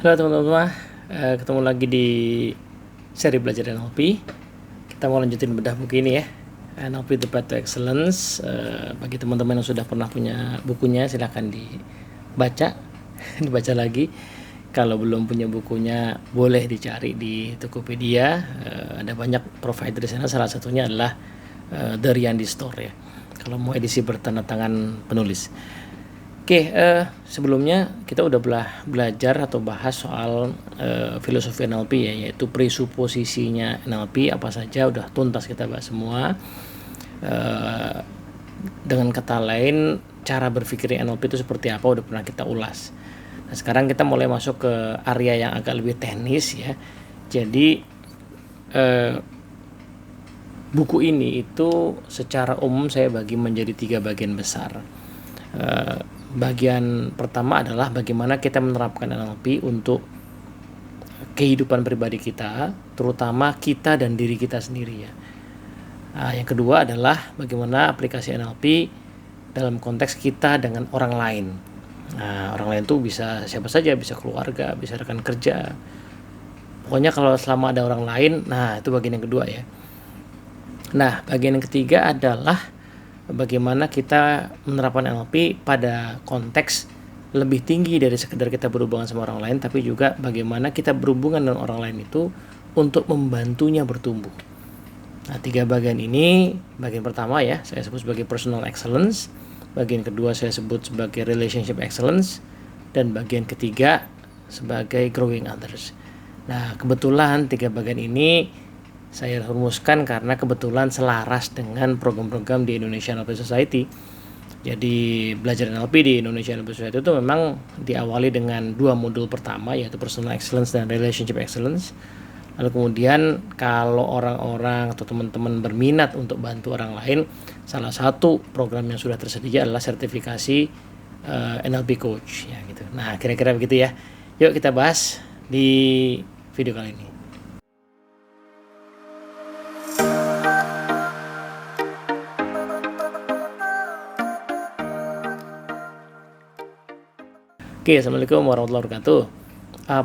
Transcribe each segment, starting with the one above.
Halo teman-teman, ketemu lagi di seri belajar NLP. Kita mau lanjutin bedah buku ini ya, NLP The Path to Excellence. Bagi teman-teman yang sudah pernah punya bukunya, silahkan dibaca, dibaca lagi. Kalau belum punya bukunya, boleh dicari di Tokopedia. Ada banyak provider di sana, salah satunya adalah The Riyandi Store ya. Kalau mau edisi bertanda tangan penulis. Oke, sebelumnya kita udah belajar atau bahas soal filosofi NLP ya, yaitu presuposisinya NLP apa saja, udah tuntas kita bahas semua. Dengan kata lain, cara berpikir NLP itu seperti apa udah pernah kita ulas. Nah, sekarang kita mulai masuk ke area yang agak lebih teknis ya. Jadi buku ini itu secara umum saya bagi menjadi 3 bagian besar. Bagian pertama adalah bagaimana kita menerapkan NLP untuk kehidupan pribadi kita, terutama kita dan diri kita sendiri ya. Yang kedua adalah bagaimana aplikasi NLP dalam konteks kita dengan orang lain. Orang lain itu bisa siapa saja, bisa keluarga, bisa rekan kerja. Pokoknya kalau selama ada orang lain, nah itu bagian yang kedua ya. Nah, bagian yang ketiga adalah bagaimana kita menerapkan NLP pada konteks lebih tinggi dari sekedar kita berhubungan sama orang lain, tapi juga bagaimana kita berhubungan dengan orang lain itu untuk membantunya bertumbuh. Nah, 3 bagian ini, bagian pertama ya, saya sebut sebagai personal excellence, bagian kedua saya sebut sebagai relationship excellence, dan bagian ketiga sebagai growing others. Nah, kebetulan 3 bagian ini saya rumuskan karena kebetulan selaras dengan program-program di Indonesia NLP Society. Jadi belajar NLP di Indonesia NLP Society itu memang diawali dengan 2 modul pertama, yaitu personal excellence dan relationship excellence. Lalu kemudian kalau orang-orang atau teman-teman berminat untuk bantu orang lain, salah satu program yang sudah tersedia adalah sertifikasi NLP coach ya gitu. Nah, kira-kira begitu ya. Yuk kita bahas di video kali ini. Oke, assalamualaikum warahmatullahi wabarakatuh.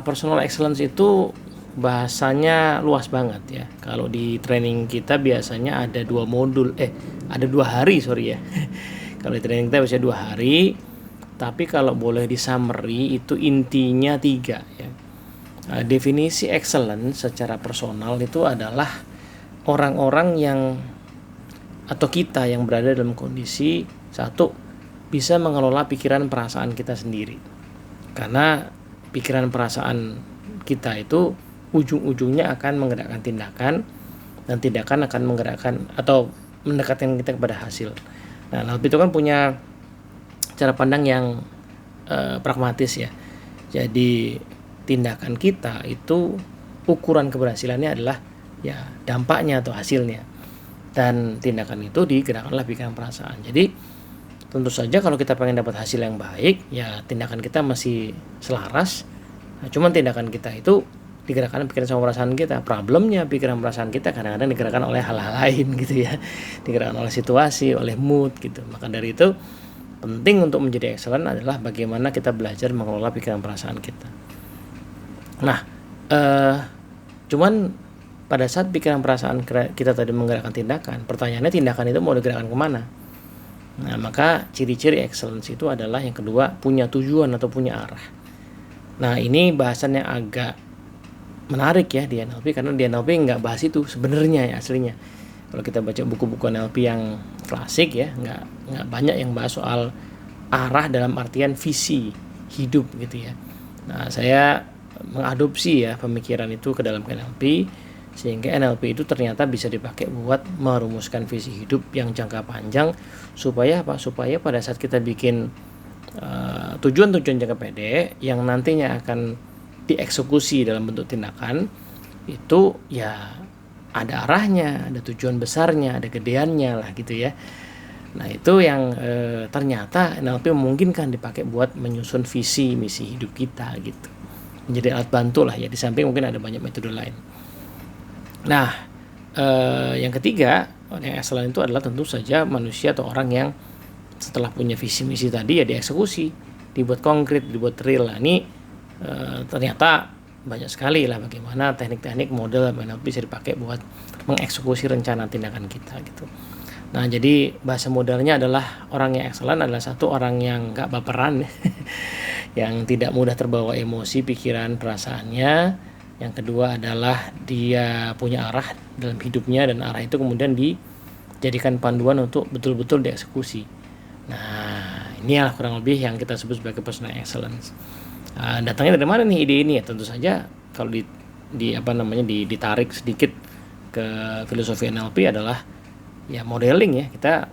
Personal excellence itu bahasanya luas banget ya. Kalau di training kita biasanya ada 2 modul, ada 2 hari sorry ya. Kalau di training kita biasanya 2 hari, tapi kalau boleh di summary itu intinya 3 ya. Definisi excellence secara personal itu adalah orang-orang yang atau kita yang berada dalam kondisi satu bisa mengelola pikiran perasaan kita sendiri. Karena pikiran perasaan kita itu ujung-ujungnya akan menggerakkan tindakan, dan tindakan akan menggerakkan atau mendekatkan kita kepada hasil. Nah, NLP itu kan punya cara pandang yang pragmatis ya. Jadi tindakan kita itu ukuran keberhasilannya adalah ya dampaknya atau hasilnya. Dan tindakan itu digerakkanlah pikiran perasaan. Jadi tentu saja kalau kita pengen dapat hasil yang baik, ya tindakan kita masih selaras. Nah, cuman tindakan kita itu digerakkan pikiran sama perasaan kita. Problemnya pikiran perasaan kita kadang-kadang digerakkan oleh hal-hal lain gitu ya. Digerakkan oleh situasi, oleh mood gitu. Maka dari itu penting untuk menjadi excellent adalah bagaimana kita belajar mengelola pikiran perasaan kita. Nah, cuman pada saat pikiran perasaan kita tadi menggerakkan tindakan, pertanyaannya tindakan itu mau digerakkan kemana? Nah, maka ciri-ciri excellence itu adalah yang kedua, punya tujuan atau punya arah. Nah, ini bahasan yang agak menarik ya di NLP, karena di NLP nggak bahas itu sebenarnya ya aslinya. Kalau kita baca buku-buku NLP yang klasik ya, nggak banyak yang bahas soal arah dalam artian visi hidup gitu ya. Nah, saya mengadopsi ya pemikiran itu ke dalam NLP, sehingga NLP itu ternyata bisa dipakai buat merumuskan visi hidup yang jangka panjang. Supaya apa? Supaya pada saat kita bikin tujuan-tujuan jangka pendek yang nantinya akan dieksekusi dalam bentuk tindakan, itu ya ada arahnya, ada tujuan besarnya, ada gedeannya lah gitu ya. Nah, itu yang ternyata NLP memungkinkan dipakai buat menyusun visi misi hidup kita gitu. Menjadi alat bantu lah ya, di samping mungkin ada banyak metode lain. Nah, yang ketiga, yang excellent itu adalah tentu saja manusia atau orang yang setelah punya visi misi tadi ya dieksekusi, dibuat konkret, dibuat real. Nah, ini Ternyata banyak sekali lah bagaimana teknik-teknik model NLP bisa dipakai buat mengeksekusi rencana tindakan kita gitu. Nah, jadi bahasa modalnya adalah orang yang excellent adalah satu orang yang nggak baperan, yang tidak mudah terbawa emosi, pikiran, perasaannya. Yang kedua adalah dia punya arah dalam hidupnya dan arah itu kemudian dijadikan panduan untuk betul-betul dieksekusi. Nah, inilah kurang lebih yang kita sebut sebagai personal excellence. Datangnya dari mana nih ide ini? Ya tentu saja kalau ditarik sedikit ke filosofi NLP adalah ya modeling ya. Kita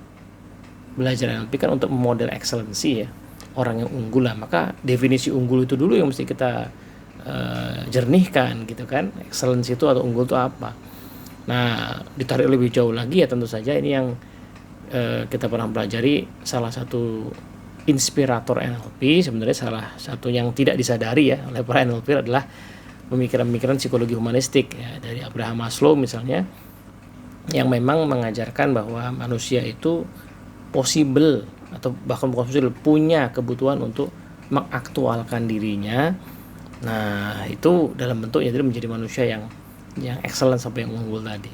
belajar NLP kan untuk memodel excellency ya, orang yang unggul lah. Maka definisi unggul itu dulu yang mesti kita jernihkan gitu kan. Excellence itu atau unggul itu apa? Nah, ditarik lebih jauh lagi ya tentu saja ini yang kita pernah pelajari, salah satu inspirator NLP sebenarnya salah satu yang tidak disadari ya oleh para NLP adalah pemikiran-pemikiran psikologi humanistik ya, dari Abraham Maslow misalnya, yang memang mengajarkan bahwa manusia itu possible atau bahkan bukan possible, punya kebutuhan untuk mengaktualkan dirinya. Nah, itu dalam bentuknya jadi menjadi manusia yang excellent sampai yang unggul tadi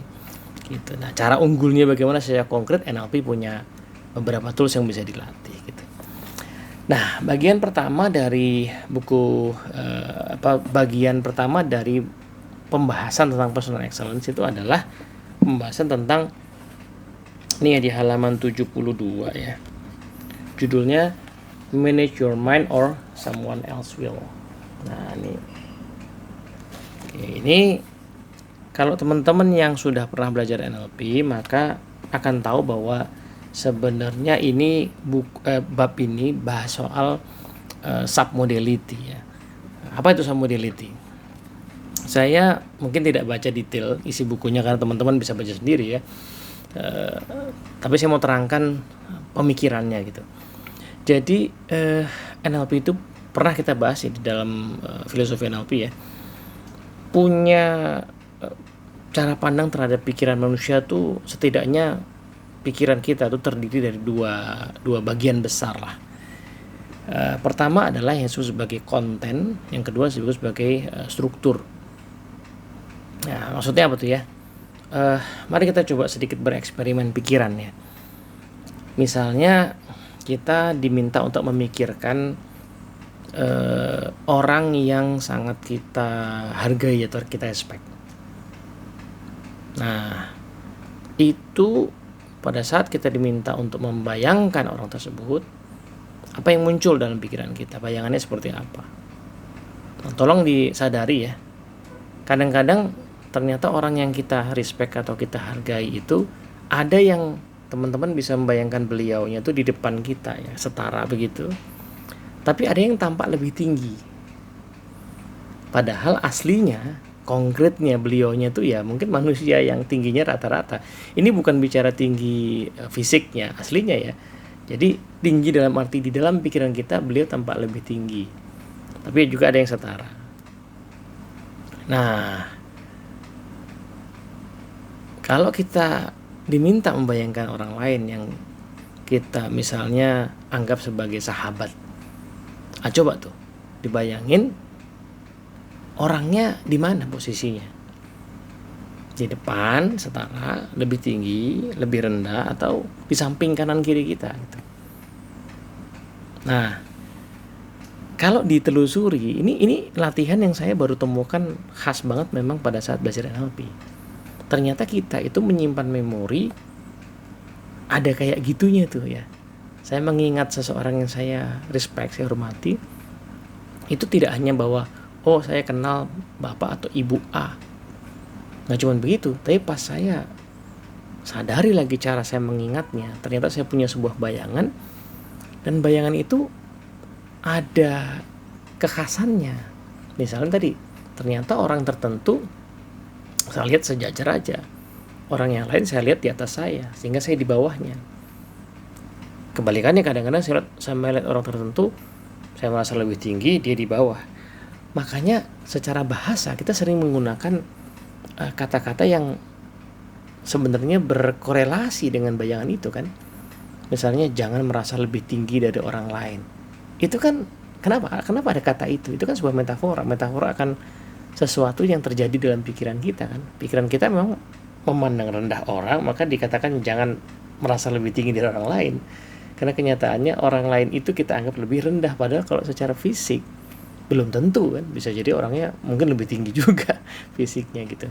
gitu. Nah, cara unggulnya bagaimana secara konkret, NLP punya beberapa tools yang bisa dilatih gitu. Nah, bagian pertama dari buku bagian pertama dari pembahasan tentang personal excellence itu adalah pembahasan tentang ini ya, di halaman 72 ya. Judulnya Manage Your Mind or Someone Else Will. Nah, ini kalau teman-teman yang sudah pernah belajar NLP maka akan tahu bahwa sebenarnya ini bab ini bahas soal submodality ya. Apa itu submodality? Saya mungkin tidak baca detail isi bukunya karena teman-teman bisa baca sendiri ya. Tapi saya mau terangkan pemikirannya gitu. Jadi NLP itu pernah kita bahas ya di dalam filosofi NLP ya. Punya cara pandang terhadap pikiran manusia tuh setidaknya pikiran kita itu terdiri dari dua bagian besar lah. Pertama adalah yang disebut sebagai konten, yang kedua disebut sebagai struktur. Nah, maksudnya apa tuh ya? Mari kita coba sedikit bereksperimen pikiran ya. Misalnya kita diminta untuk memikirkan orang yang sangat kita hargai atau kita respect. Nah, itu pada saat kita diminta untuk membayangkan orang tersebut, apa yang muncul dalam pikiran kita? Bayangannya seperti apa? Nah, tolong disadari ya. Kadang-kadang ternyata orang yang kita respect atau kita hargai itu ada yang teman-teman bisa membayangkan beliaunya itu di depan kita ya, setara begitu. Tapi ada yang tampak lebih tinggi. Padahal aslinya konkretnya beliaunya tuh ya mungkin manusia yang tingginya rata-rata. Ini bukan bicara tinggi fisiknya, aslinya ya. Jadi tinggi dalam arti di dalam pikiran kita beliau tampak lebih tinggi. Tapi juga ada yang setara. Nah, kalau kita diminta membayangkan orang lain yang kita misalnya anggap sebagai sahabat, coba tuh dibayangin orangnya di mana posisinya, di depan, setara, lebih tinggi, lebih rendah, atau di samping kanan kiri kita gitu. Nah, kalau ditelusuri, ini latihan yang saya baru temukan khas banget memang pada saat belajar NLP. Ternyata kita itu menyimpan memori ada kayak gitunya tuh ya. Saya mengingat seseorang yang saya respect, saya hormati, itu tidak hanya bahwa oh saya kenal bapak atau ibu A, nggak cuma begitu, tapi pas saya sadari lagi cara saya mengingatnya, ternyata saya punya sebuah bayangan, dan bayangan itu ada kekhasannya. Misalnya tadi, ternyata orang tertentu saya lihat sejajar aja, orang yang lain saya lihat di atas saya, sehingga saya di bawahnya. Kebalikannya kadang-kadang saya melihat orang tertentu, saya merasa lebih tinggi, dia di bawah. Makanya secara bahasa kita sering menggunakan kata-kata yang sebenarnya berkorelasi dengan bayangan itu kan. Misalnya jangan merasa lebih tinggi dari orang lain. Itu kan Kenapa ada kata itu? Itu kan sebuah metafora. Metafora akan sesuatu yang terjadi dalam pikiran kita kan. Pikiran kita memang memandang rendah orang, maka dikatakan jangan merasa lebih tinggi dari orang lain. Karena kenyataannya orang lain itu kita anggap lebih rendah, padahal kalau secara fisik belum tentu kan. Bisa jadi orangnya mungkin lebih tinggi juga fisiknya gitu.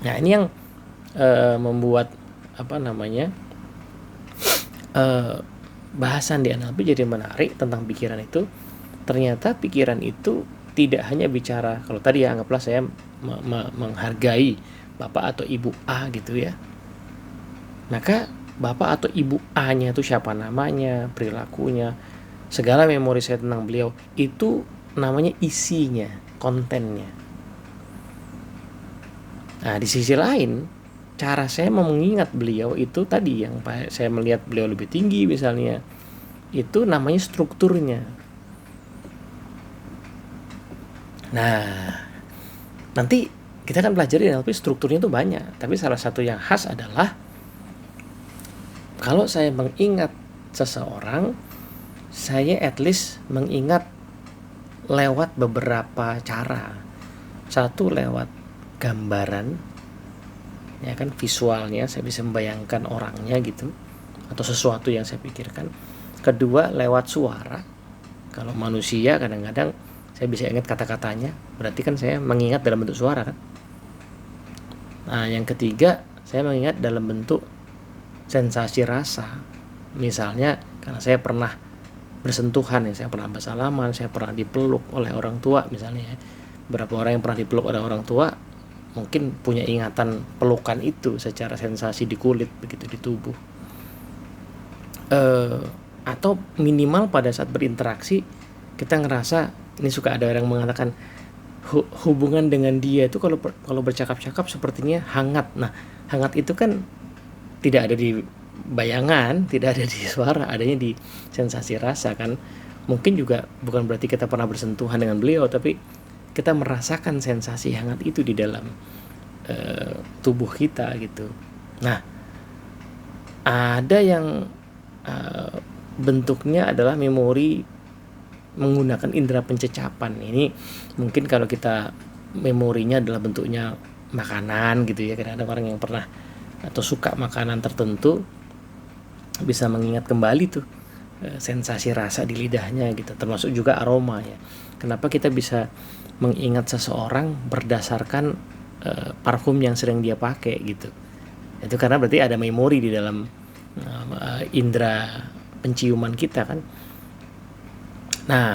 Nah, ini yang membuat bahasan di NLP jadi menarik tentang pikiran itu. Ternyata pikiran itu tidak hanya bicara, kalau tadi ya anggaplah saya menghargai bapak atau ibu A gitu ya, maka bapak atau ibu A-nya itu siapa namanya, perilakunya, segala memori saya tentang beliau itu namanya isinya, kontennya. Nah, di sisi lain, cara saya mengingat beliau itu tadi yang saya melihat beliau lebih tinggi misalnya, itu namanya strukturnya. Nah, nanti kita akan pelajari NLP strukturnya itu banyak, tapi salah satu yang khas adalah kalau saya mengingat seseorang, saya at least mengingat lewat beberapa cara. Satu lewat gambaran, ya kan, visualnya saya bisa membayangkan orangnya gitu, atau sesuatu yang saya pikirkan. Kedua lewat suara. Kalau manusia kadang-kadang saya bisa ingat kata-katanya, berarti kan saya mengingat dalam bentuk suara kan. Nah, yang ketiga saya mengingat dalam bentuk sensasi rasa. Misalnya karena saya pernah bersentuhan ya, saya pernah bersalaman, saya pernah dipeluk oleh orang tua misalnya ya. Berapa orang yang pernah dipeluk oleh orang tua mungkin punya ingatan pelukan itu secara sensasi di kulit begitu, di tubuh. Atau minimal pada saat berinteraksi kita ngerasa, ini suka ada orang mengatakan hubungan dengan dia itu kalau bercakap-cakap sepertinya hangat. Nah, hangat itu kan tidak ada di bayangan, tidak ada di suara, adanya di sensasi rasa kan. Mungkin juga bukan berarti kita pernah bersentuhan dengan beliau, tapi kita merasakan sensasi hangat itu di dalam tubuh kita gitu. Nah, ada yang bentuknya adalah memori menggunakan indera pencecapan. Ini mungkin kalau kita memorinya adalah bentuknya makanan gitu ya, kadang-kadang orang yang pernah atau suka makanan tertentu bisa mengingat kembali tuh sensasi rasa di lidahnya gitu, termasuk juga aroma ya. Kenapa kita bisa mengingat seseorang berdasarkan parfum yang sering dia pakai gitu? Itu karena berarti ada memori di dalam indera penciuman kita kan. Nah,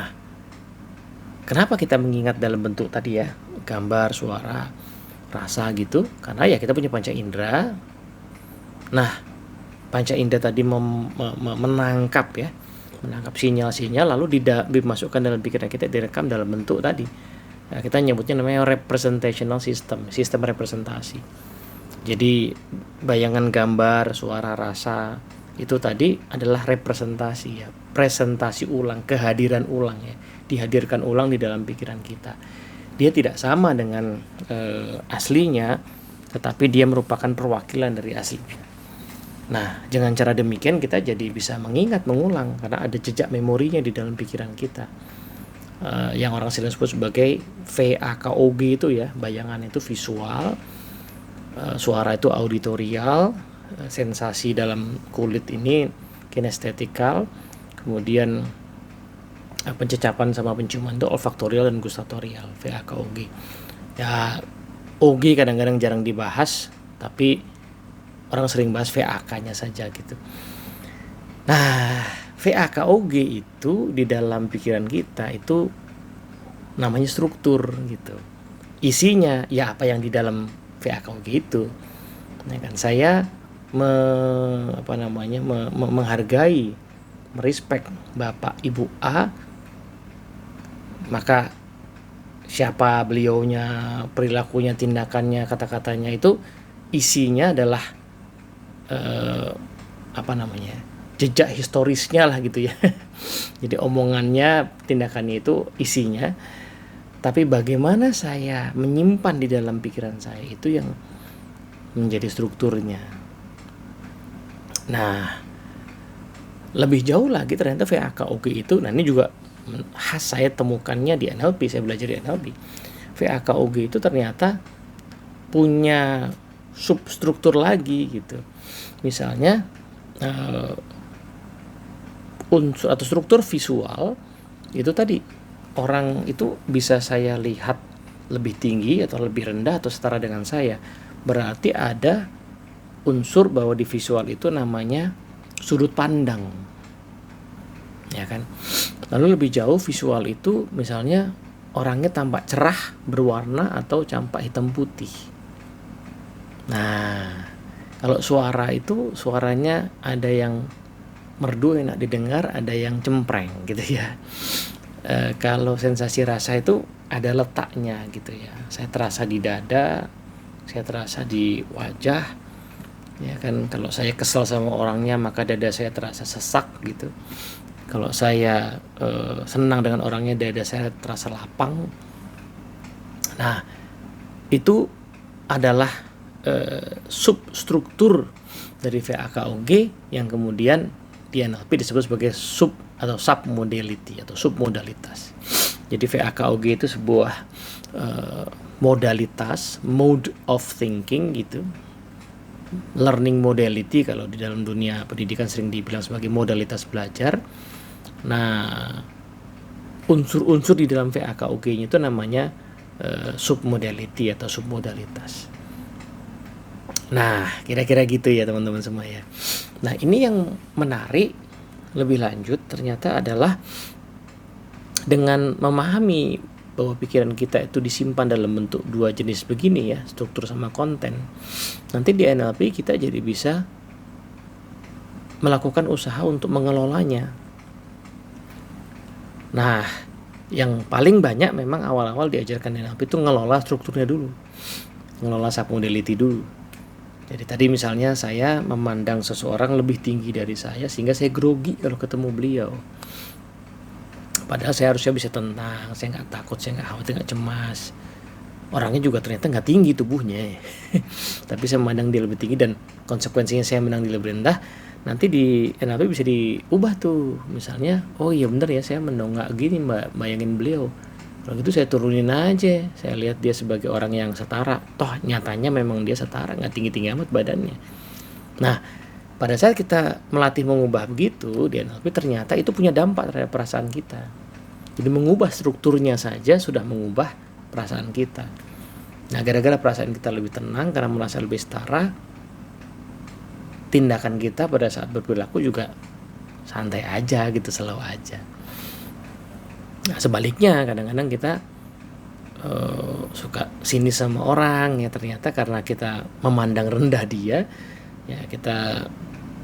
kenapa kita mengingat dalam bentuk tadi ya, gambar, suara, rasa gitu? Karena ya kita punya panca indera. Nah, panca indera tadi menangkap sinyal-sinyal, lalu dimasukkan dalam pikiran kita, direkam dalam bentuk tadi. Nah, kita nyebutnya namanya representational system, sistem representasi. Jadi bayangan, gambar, suara, rasa itu tadi adalah representasi ya, presentasi ulang, kehadiran ulang ya, dihadirkan ulang di dalam pikiran kita. Dia tidak sama dengan aslinya, tetapi dia merupakan perwakilan dari aslinya. Nah, dengan cara demikian kita jadi bisa mengingat, mengulang, karena ada jejak memorinya di dalam pikiran kita. Yang orang sering sebut sebagai VAKOG itu ya, bayangan itu visual, suara itu auditorial, sensasi dalam kulit ini kinestetikal, kemudian pencecapan sama penciuman itu olfaktorial dan gustatorial, VAKOG. Ya, OG kadang-kadang jarang dibahas, tapi orang sering bahas VAK-nya saja gitu. Nah, VAKOG itu di dalam pikiran kita itu namanya struktur gitu. Isinya ya apa yang di dalam VAKOG itu. Nah, kan saya menghargai, merespek Bapak Ibu A, maka siapa beliaunya, perilakunya, tindakannya, kata-katanya itu isinya adalah jejak historisnya lah gitu ya. Jadi omongannya, tindakannya itu isinya, tapi bagaimana saya menyimpan di dalam pikiran saya itu yang menjadi strukturnya. Nah, lebih jauh lagi ternyata VAKOG itu, nah ini juga khas saya temukannya di NLP, saya belajar di NLP. VAKOG itu ternyata punya substruktur lagi gitu. Misalnya unsur atau struktur visual itu tadi, orang itu bisa saya lihat lebih tinggi atau lebih rendah atau setara dengan saya. Berarti ada unsur bahwa di visual itu namanya sudut pandang, ya kan. Lalu lebih jauh, visual itu misalnya orangnya tampak cerah berwarna atau tampak hitam putih. Nah, kalau suara itu suaranya ada yang merdu enak didengar, ada yang cempreng gitu ya. Kalau sensasi rasa itu ada letaknya gitu ya. Saya terasa di dada, saya terasa di wajah, ya kan. Kalau saya kesel sama orangnya maka dada saya terasa sesak gitu. Kalau saya senang dengan orangnya, dada saya terasa lapang. Nah, itu adalah substruktur dari VAKOG yang kemudian di NLP disebut sebagai sub atau submodality atau submodalitas. Jadi VAKOG itu sebuah modalitas, mode of thinking gitu. Learning modality kalau di dalam dunia pendidikan sering dibilang sebagai modalitas belajar. Nah, unsur-unsur di dalam VAKOG-nya itu namanya submodality atau submodalitas. Nah, kira-kira gitu ya teman-teman semua ya. Nah, ini yang menarik lebih lanjut ternyata adalah dengan memahami bahwa pikiran kita itu disimpan dalam bentuk dua jenis begini ya, struktur sama konten. Nanti di NLP kita jadi bisa melakukan usaha untuk mengelolanya. Nah, yang paling banyak memang awal-awal diajarkan NLP itu ngelola strukturnya dulu, ngelola submodality dulu. Jadi tadi misalnya saya memandang seseorang lebih tinggi dari saya sehingga saya grogi kalau ketemu beliau. Padahal saya harusnya bisa tenang, saya nggak takut, saya nggak khawatir, nggak cemas. Orangnya juga ternyata nggak tinggi tubuhnya, tapi saya memandang dia lebih tinggi dan konsekuensinya saya memandang dia lebih rendah. Nanti di NLP bisa diubah tuh, misalnya, oh iya bener ya saya mendongak gini mbak, bayangin beliau. Kalau gitu saya turunin aja, saya lihat dia sebagai orang yang setara. Toh nyatanya memang dia setara, nggak tinggi-tinggi amat badannya. Nah, pada saat kita melatih mengubah begitu di NLP, ternyata itu punya dampak terhadap perasaan kita. Jadi mengubah strukturnya saja sudah mengubah perasaan kita. Nah, gara-gara perasaan kita lebih tenang karena merasa lebih setara, tindakan kita pada saat berperilaku juga santai aja gitu, slow aja. Nah, sebaliknya kadang-kadang kita suka sinis sama orang ya, ternyata karena kita memandang rendah dia ya, kita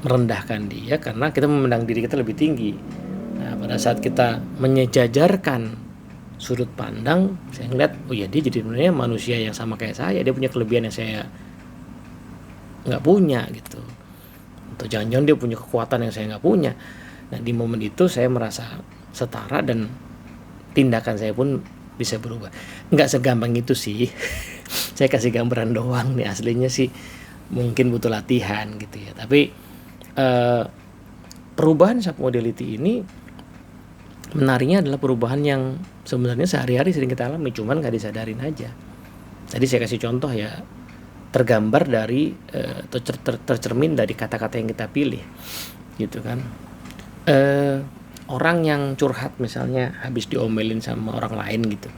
merendahkan dia karena kita memandang diri kita lebih tinggi. Nah, pada saat kita menyejajarkan sudut pandang, saya ngeliat, oh ya dia jadi sebenarnya manusia yang sama kayak saya, dia punya kelebihan yang saya nggak punya gitu, atau jangan-jangan dia punya kekuatan yang saya nggak punya. Nah, di momen itu saya merasa setara dan tindakan saya pun bisa berubah. Nggak segampang itu sih. Saya kasih gambaran doang nih, aslinya sih mungkin butuh latihan gitu ya. Tapi perubahan submodality ini menariknya adalah perubahan yang sebenarnya sehari-hari sering kita alami, cuman nggak disadarin aja. Tadi saya kasih contoh ya, tergambar dari tercermin dari kata-kata yang kita pilih gitu kan. Orang yang curhat misalnya habis diomelin sama orang lain gitu,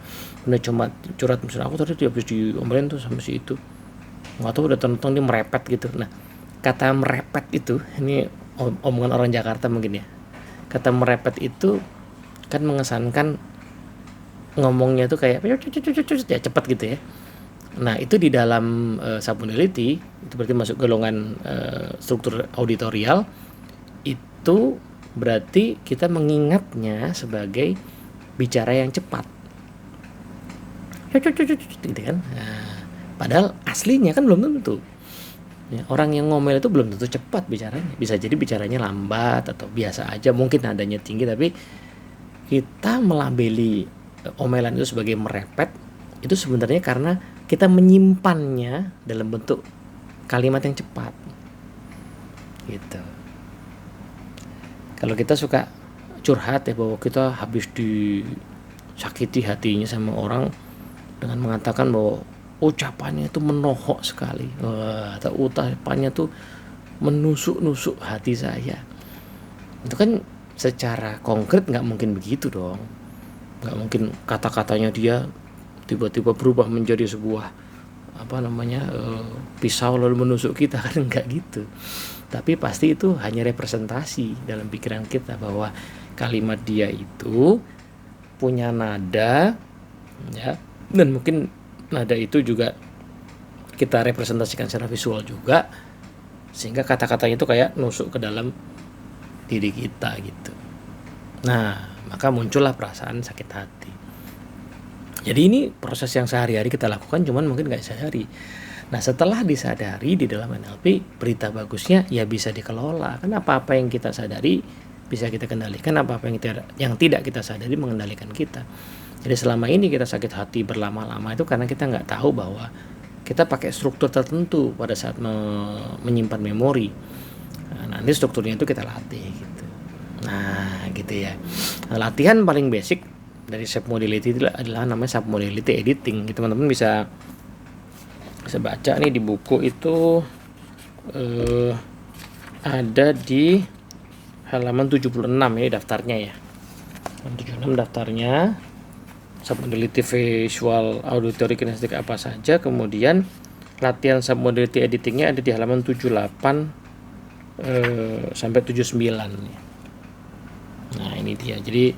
udah cuma curhat misalnya, aku tadi habis diomelin tuh sama si itu, nggak tahu udah tonton dia merepet gitu. Nah, kata merepet itu, ini omongan orang Jakarta mungkin ya, kata merepet itu kan mengesankan ngomongnya tuh kayak ya cepat gitu ya. Nah, itu di dalam submodality itu berarti masuk golongan struktur auditorial, itu berarti kita mengingatnya sebagai bicara yang cepat gitu kan. Nah, padahal aslinya kan belum tentu ya, orang yang ngomel itu belum tentu cepat bicaranya, bisa jadi bicaranya lambat atau biasa aja, mungkin nadanya tinggi, tapi kita melabeli omelan itu sebagai merepet itu sebenarnya karena kita menyimpannya dalam bentuk kalimat yang cepat gitu. Kalau kita suka curhat ya, bahwa kita habis disakiti hatinya sama orang dengan mengatakan bahwa ucapannya itu menohok sekali, atau ucapannya tuh menusuk-nusuk hati saya. Itu kan secara konkret nggak mungkin begitu dong, nggak mungkin kata-katanya dia tiba-tiba berubah menjadi sebuah pisau lalu menusuk kita, kan nggak gitu. Tapi pasti itu hanya representasi dalam pikiran kita bahwa kalimat dia itu punya nada, ya, dan mungkin nada itu juga kita representasikan secara visual juga, sehingga kata-katanya itu kayak nusuk ke dalam diri kita gitu. Nah, maka muncullah perasaan sakit hati. Jadi ini proses yang sehari-hari kita lakukan, cuman mungkin gak sehari. Nah, setelah disadari di dalam NLP, berita bagusnya ya bisa dikelola. Kan apa-apa yang kita sadari bisa kita kendalikan, apa-apa yang tidak kita sadari mengendalikan kita. Jadi selama ini kita sakit hati berlama-lama itu karena kita nggak tahu bahwa kita pakai struktur tertentu pada saat menyimpan memori. Nah, nanti strukturnya itu kita latih gitu. Nah, gitu ya. Nah, latihan paling basic dari submodality itu adalah namanya submodality editing. Teman-teman bisa baca nih di buku itu, ada di halaman 76 ini daftarnya ya. 76 daftarnya. Submodality visual, auditory, kinestetik apa saja. Kemudian latihan submodality editingnya ada di halaman 78 sampai 79 nih. Nah, ini dia. Jadi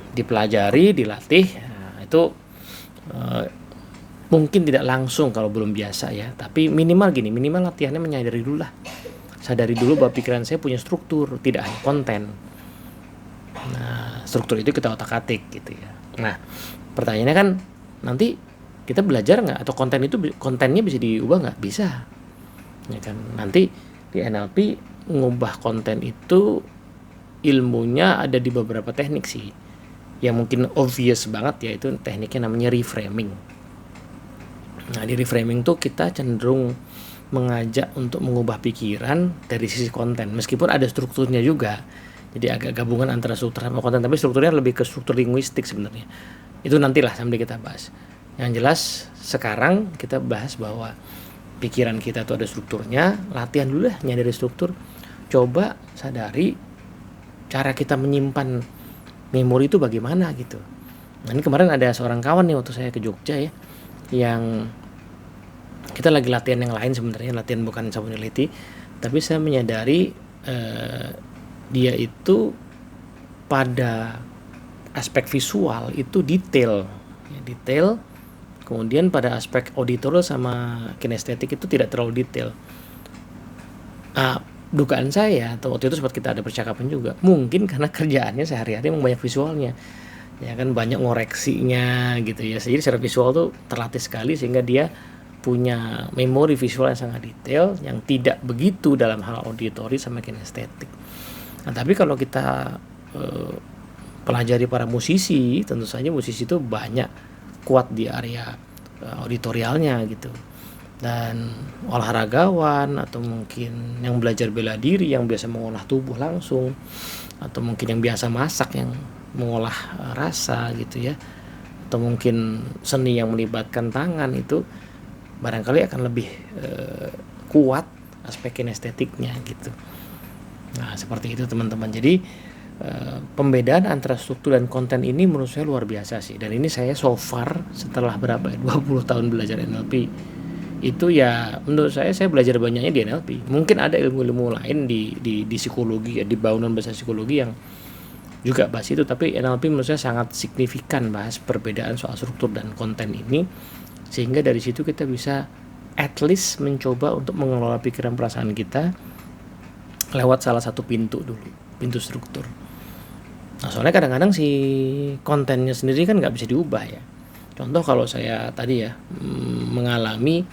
dipelajari, dilatih. Nah, itu mungkin tidak langsung kalau belum biasa ya, tapi minimal latihannya menyadari dulu lah. Sadari dulu bahwa pikiran saya punya struktur, tidak hanya konten. Nah, struktur itu kita otak-atik gitu ya. Nah, pertanyaannya kan nanti kita belajar nggak, atau kontennya bisa diubah nggak? Bisa, ya kan? Nanti di NLP ngubah konten itu ilmunya ada di beberapa teknik sih, yang mungkin obvious banget, yaitu tekniknya namanya reframing. Nah, di reframing tuh kita cenderung mengajak untuk mengubah pikiran dari sisi konten, meskipun ada strukturnya juga. Jadi agak gabungan antara struktur sama konten, tapi strukturnya lebih ke struktur linguistik sebenarnya. Itu nantilah sambil kita bahas. Yang jelas sekarang kita bahas bahwa pikiran kita tuh ada strukturnya. Latihan dulu lah nyadari struktur. Coba sadari cara kita menyimpan memori itu bagaimana gitu. Nah, ini kemarin ada seorang kawan nih waktu saya ke Jogja ya, yang kita lagi latihan yang lain sebenarnya, latihan bukan submodality, tapi saya menyadari dia itu pada aspek visual itu detail. Kemudian pada aspek auditor sama kinestetik itu tidak terlalu detail. Dugaan saya, atau waktu itu sempat kita ada percakapan juga, mungkin karena kerjaannya sehari-hari memang banyak visualnya, ya kan, banyak ngoreksinya gitu ya. Jadi secara visual tuh terlatih sekali, sehingga dia punya memori visual yang sangat detail, yang tidak begitu dalam hal auditori sama kinestetik. Nah, tapi kalau kita pelajari para musisi, tentu saja musisi itu banyak kuat di area auditorialnya gitu. Dan olahragawan, atau mungkin yang belajar bela diri, yang biasa mengolah tubuh langsung, atau mungkin yang biasa masak, yang mengolah rasa gitu ya, atau mungkin seni yang melibatkan tangan, itu barangkali akan lebih kuat aspek kinestetiknya gitu. Nah, seperti itu teman-teman. Jadi pembedaan antara struktur dan konten ini menurut saya luar biasa sih. Dan ini saya so far setelah 20 tahun belajar NLP, itu ya menurut saya belajar banyaknya di NLP. Mungkin ada ilmu-ilmu lain di psikologi ya, di bangunan bahasa psikologi yang juga bahas itu, tapi NLP menurut saya sangat signifikan bahas perbedaan soal struktur dan konten ini, sehingga dari situ kita bisa at least mencoba untuk mengelola pikiran perasaan kita lewat salah satu pintu dulu, pintu struktur. Nah, soalnya kadang-kadang si kontennya sendiri kan nggak bisa diubah ya. Contoh kalau saya tadi ya mengalami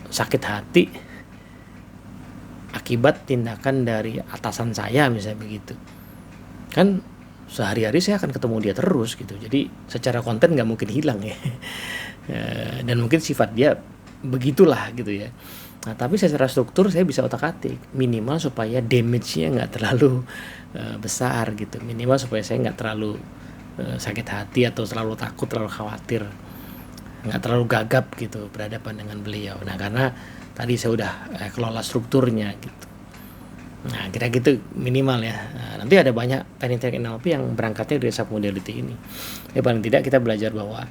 sakit hati akibat tindakan dari atasan saya misalnya begitu, kan sehari-hari saya akan ketemu dia terus gitu. Jadi secara konten nggak mungkin hilang ya. Dan mungkin sifat dia begitulah gitu ya. Nah, tapi secara struktur saya bisa otak-atik minimal supaya damage-nya nggak terlalu besar gitu, minimal supaya saya nggak terlalu sakit hati atau terlalu takut, terlalu khawatir, nggak terlalu gagap gitu berhadapan dengan beliau. Nah, karena tadi saya udah kelola strukturnya gitu. Nah, kira gitu minimal ya. Nah, nanti ada banyak teknik-teknik NLP yang berangkatnya dari submodality ini. Ya paling tidak kita belajar bahwa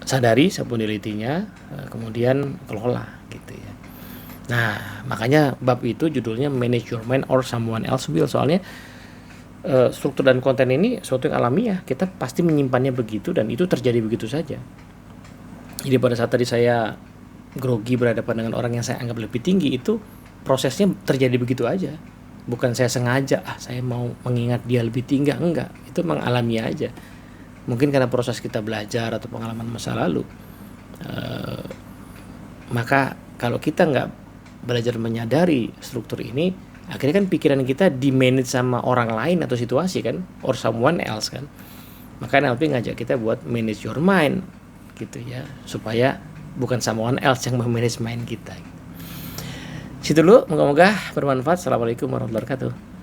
sadari submodality-nya, kemudian kelola gitu ya. Nah, makanya bab itu judulnya Manage Your Mind or Someone Else Will. Soalnya struktur dan konten ini suatu yang alamiah. Kita pasti menyimpannya begitu dan itu terjadi begitu saja. Jadi pada saat tadi saya grogi berhadapan dengan orang yang saya anggap lebih tinggi, itu prosesnya terjadi begitu aja. Bukan saya sengaja, saya mau mengingat dia lebih tinggi, enggak. Itu memang alamiah aja. Mungkin karena proses kita belajar atau pengalaman masa lalu. Maka kalau kita nggak belajar menyadari struktur ini, akhirnya kan pikiran kita di-manage sama orang lain atau situasi kan, or someone else kan. Maka NLP ngajak kita buat manage your mind gitu ya, supaya bukan someone else yang memanage mind kita. Situ dulu, moga-moga bermanfaat. Assalamualaikum warahmatullahi wabarakatuh.